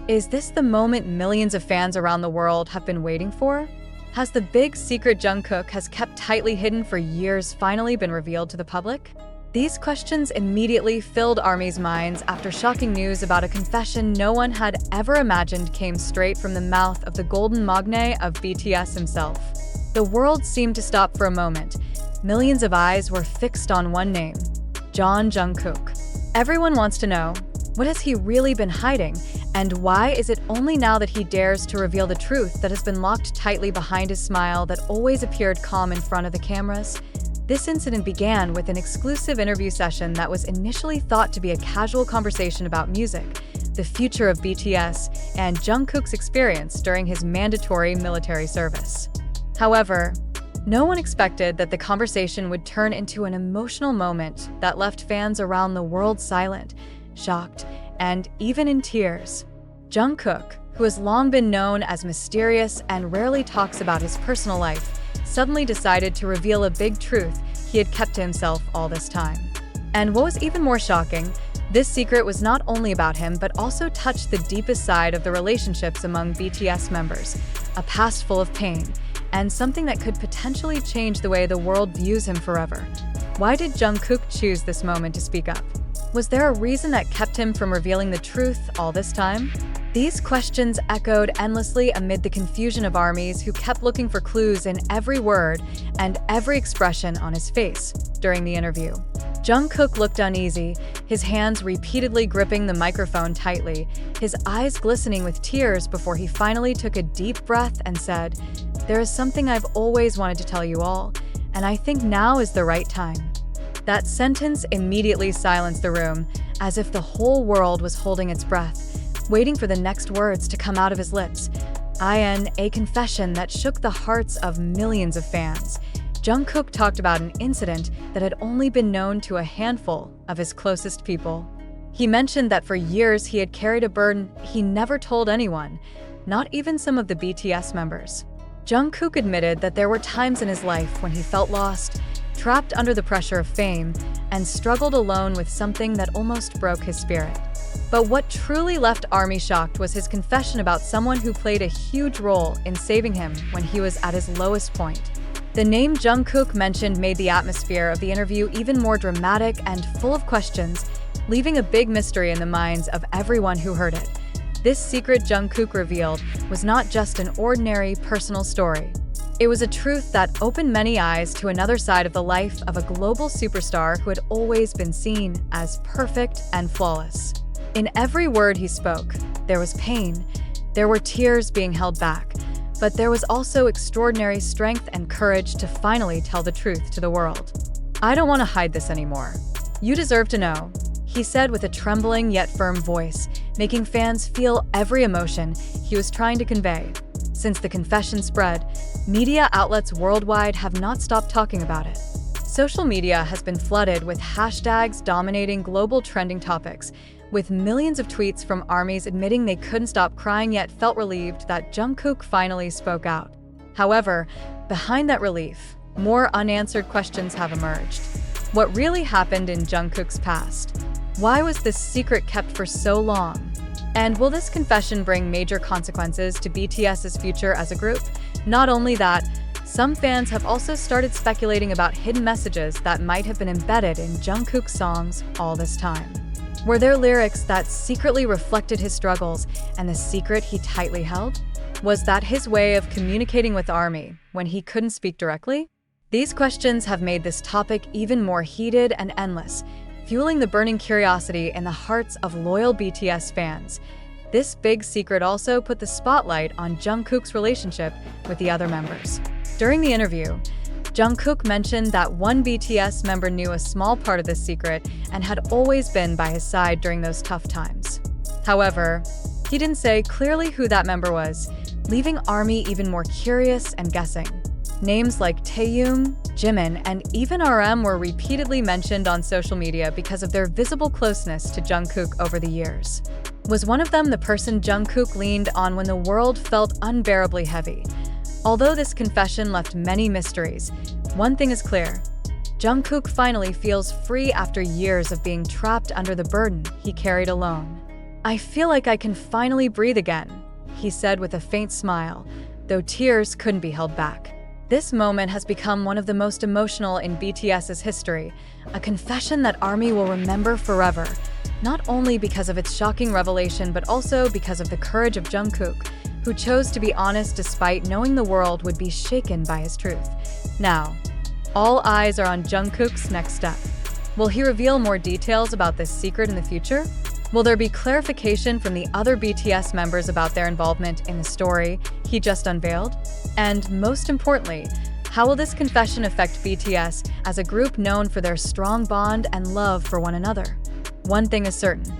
Is this the moment millions of fans around the world have been waiting for? Has the big secret Jungkook has kept tightly hidden for years finally been revealed to the public? These questions immediately filled ARMY's minds after shocking news about a confession no one had ever imagined came straight from the mouth of the golden magne of BTS himself. The world seemed to stop for a moment. Millions of eyes were fixed on one name, Jungkook. Everyone wants to know, what has he really been hiding, and why is it only now that he dares to reveal the truth that has been locked tightly behind his smile that always appeared calm in front of the cameras? This incident began with an exclusive interview session that was initially thought to be a casual conversation about music, the future of BTS, and Jungkook's experience during his mandatory military service. However, no one expected that the conversation would turn into an emotional moment that left fans around the world silent, shocked, and even in tears. Jungkook, who has long been known as mysterious and rarely talks about his personal life, suddenly decided to reveal a big truth he had kept to himself all this time. And what was even more shocking, this secret was not only about him but also touched the deepest side of the relationships among BTS members, a past full of pain, and something that could potentially change the way the world views him forever. Why did Jungkook choose this moment to speak up? Was there a reason that kept him from revealing the truth all this time? These questions echoed endlessly amid the confusion of ARMYs who kept looking for clues in every word and every expression on his face during the interview. Jungkook looked uneasy, his hands repeatedly gripping the microphone tightly, his eyes glistening with tears before he finally took a deep breath and said, "There is something I've always wanted to tell you all, and I think now is the right time." That sentence immediately silenced the room, as if the whole world was holding its breath, waiting for the next words to come out of his lips. A confession that shook the hearts of millions of fans. Jungkook talked about an incident that had only been known to a handful of his closest people. He mentioned that for years he had carried a burden he never told anyone, not even some of the BTS members. Jungkook admitted that there were times in his life when he felt lost, trapped under the pressure of fame, and struggled alone with something that almost broke his spirit. But what truly left ARMY shocked was his confession about someone who played a huge role in saving him when he was at his lowest point. The name Jungkook mentioned made the atmosphere of the interview even more dramatic and full of questions, leaving a big mystery in the minds of everyone who heard it. This secret Jungkook revealed was not just an ordinary personal story. It was a truth that opened many eyes to another side of the life of a global superstar who had always been seen as perfect and flawless. In every word he spoke, there was pain, there were tears being held back, but there was also extraordinary strength and courage to finally tell the truth to the world. "I don't want to hide this anymore. You deserve to know," he said with a trembling yet firm voice, making fans feel every emotion he was trying to convey. Since the confession spread, media outlets worldwide have not stopped talking about it. Social media has been flooded with hashtags dominating global trending topics, with millions of tweets from ARMYs admitting they couldn't stop crying yet felt relieved that Jungkook finally spoke out. However, behind that relief, more unanswered questions have emerged. What really happened in Jungkook's past? Why was this secret kept for so long? And will this confession bring major consequences to BTS's future as a group? Not only that, some fans have also started speculating about hidden messages that might have been embedded in Jungkook's songs all this time. Were there lyrics that secretly reflected his struggles and the secret he tightly held? Was that his way of communicating with ARMY when he couldn't speak directly? These questions have made this topic even more heated and endless, fueling the burning curiosity in the hearts of loyal BTS fans. This big secret also put the spotlight on Jungkook's relationship with the other members. During the interview, Jungkook mentioned that one BTS member knew a small part of this secret and had always been by his side during those tough times. However, he didn't say clearly who that member was, leaving ARMY even more curious and guessing. Names like Taeyoung, Jimin, and even RM were repeatedly mentioned on social media because of their visible closeness to Jungkook over the years. Was one of them the person Jungkook leaned on when the world felt unbearably heavy? Although this confession left many mysteries, one thing is clear. Jungkook finally feels free after years of being trapped under the burden he carried alone. "I feel like I can finally breathe again," he said with a faint smile, though tears couldn't be held back. This moment has become one of the most emotional in BTS's history, a confession that ARMY will remember forever, not only because of its shocking revelation but also because of the courage of Jungkook, who chose to be honest despite knowing the world would be shaken by his truth. Now, all eyes are on Jungkook's next step. Will he reveal more details about this secret in the future? Will there be clarification from the other BTS members about their involvement in the story he just unveiled? And most importantly, how will this confession affect BTS as a group known for their strong bond and love for one another? One thing is certain,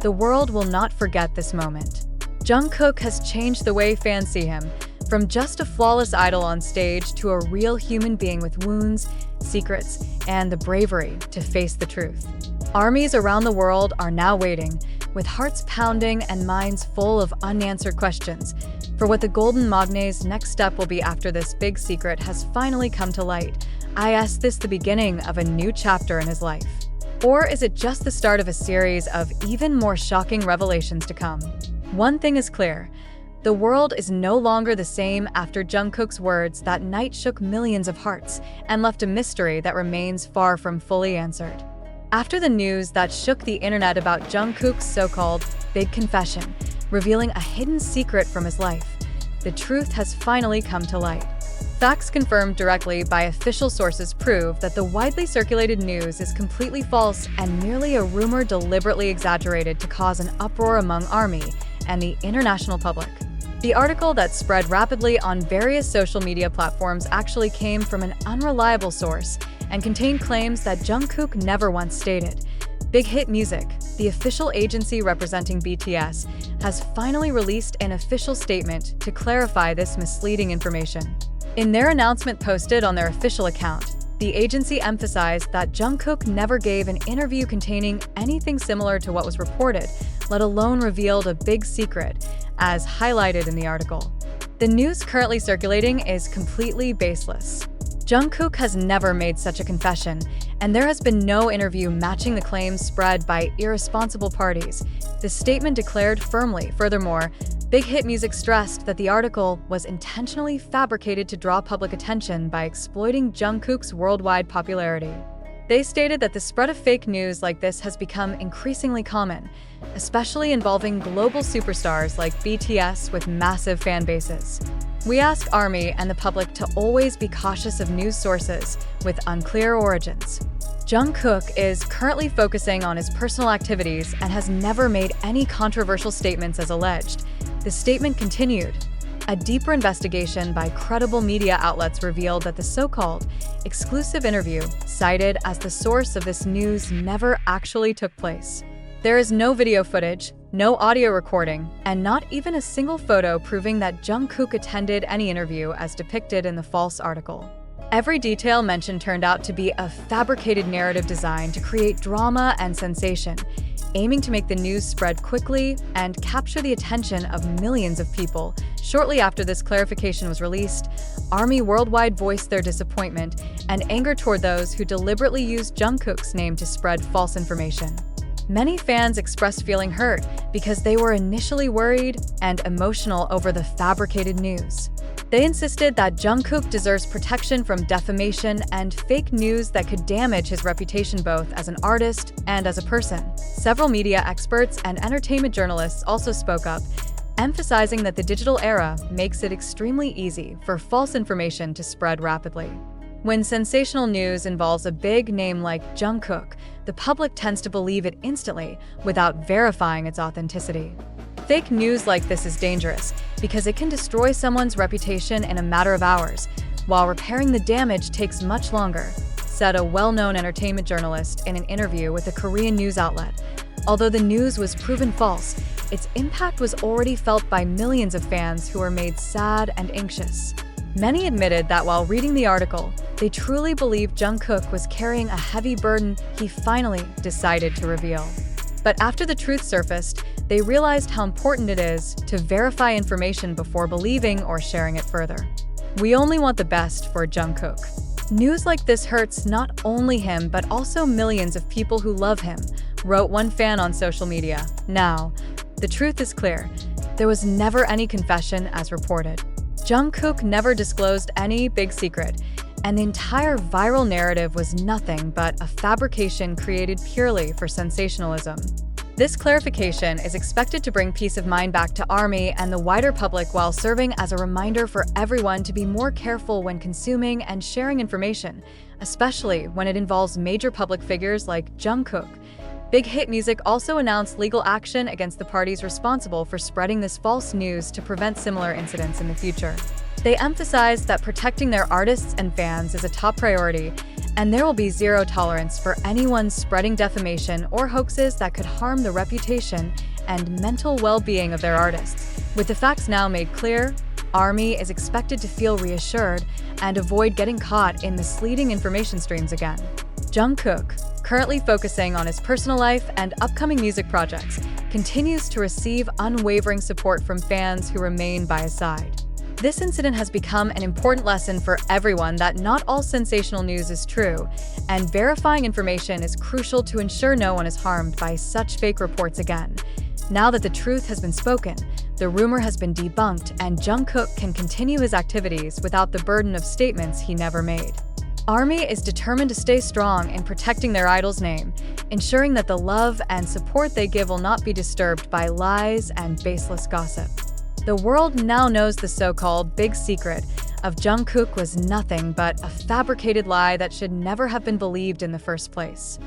the world will not forget this moment. Jungkook has changed the way fans see him, from just a flawless idol on stage to a real human being with wounds, secrets, and the bravery to face the truth. Armies around the world are now waiting, with hearts pounding and minds full of unanswered questions, for what the Golden Magne's next step will be after this big secret has finally come to light. I ask this the beginning of a new chapter in his life? Or is it just the start of a series of even more shocking revelations to come? One thing is clear. The world is no longer the same after Jungkook's words that night shook millions of hearts and left a mystery that remains far from fully answered. After the news that shook the internet about Jungkook's so-called big confession, revealing a hidden secret from his life, the truth has finally come to light. Facts confirmed directly by official sources prove that the widely circulated news is completely false and merely a rumor deliberately exaggerated to cause an uproar among ARMY and the international public. The article that spread rapidly on various social media platforms actually came from an unreliable source and contained claims that Jungkook never once stated. Big Hit Music, the official agency representing BTS, has finally released an official statement to clarify this misleading information. In their announcement posted on their official account, the agency emphasized that Jungkook never gave an interview containing anything similar to what was reported, let alone revealed a big secret, as highlighted in the article. The news currently circulating is completely baseless. Jungkook has never made such a confession, and there has been no interview matching the claims spread by irresponsible parties. The statement declared firmly. Furthermore, Big Hit Music stressed that the article was intentionally fabricated to draw public attention by exploiting Jungkook's worldwide popularity. They stated that the spread of fake news like this has become increasingly common, especially involving global superstars like BTS with massive fan bases. We ask ARMY and the public to always be cautious of news sources with unclear origins. Jungkook is currently focusing on his personal activities and has never made any controversial statements as alleged. The statement continued. A deeper investigation by credible media outlets revealed that the so-called exclusive interview, cited as the source of this news, never actually took place. There is no video footage, no audio recording, and not even a single photo proving that Jungkook attended any interview as depicted in the false article. Every detail mentioned turned out to be a fabricated narrative designed to create drama and sensation, aiming to make the news spread quickly and capture the attention of millions of people. Shortly after this clarification was released, ARMY worldwide voiced their disappointment and anger toward those who deliberately used Jungkook's name to spread false information. Many fans expressed feeling hurt because they were initially worried and emotional over the fabricated news. They insisted that Jungkook deserves protection from defamation and fake news that could damage his reputation both as an artist and as a person. Several media experts and entertainment journalists also spoke up, emphasizing that the digital era makes it extremely easy for false information to spread rapidly. When sensational news involves a big name like Jungkook, the public tends to believe it instantly without verifying its authenticity. Fake news like this is dangerous because it can destroy someone's reputation in a matter of hours, while repairing the damage takes much longer, said a well-known entertainment journalist in an interview with a Korean news outlet. Although the news was proven false, its impact was already felt by millions of fans who were made sad and anxious. Many admitted that while reading the article, they truly believed Jungkook was carrying a heavy burden he finally decided to reveal. But after the truth surfaced, they realized how important it is to verify information before believing or sharing it further. We only want the best for Jungkook. News like this hurts not only him but also millions of people who love him, wrote one fan on social media. Now, The truth is clear. There was never any confession as reported. Jungkook never disclosed any big secret, and the entire viral narrative was nothing but a fabrication created purely for sensationalism. This clarification is expected to bring peace of mind back to ARMY and the wider public while serving as a reminder for everyone to be more careful when consuming and sharing information, especially when it involves major public figures like Jungkook. Big Hit Music also announced legal action against the parties responsible for spreading this false news to prevent similar incidents in the future. They emphasized that protecting their artists and fans is a top priority, and there will be zero tolerance for anyone spreading defamation or hoaxes that could harm the reputation and mental well-being of their artists. With the facts now made clear, ARMY is expected to feel reassured and avoid getting caught in misleading information streams again. Jungkook, currently focusing on his personal life and upcoming music projects, continues to receive unwavering support from fans who remain by his side. This incident has become an important lesson for everyone that not all sensational news is true, and verifying information is crucial to ensure no one is harmed by such fake reports again. Now that the truth has been spoken, the rumor has been debunked, and Jungkook can continue his activities without the burden of statements he never made. ARMY is determined to stay strong in protecting their idol's name, ensuring that the love and support they give will not be disturbed by lies and baseless gossip. The world now knows the so-called big secret of Jungkook was nothing but a fabricated lie that should never have been believed in the first place.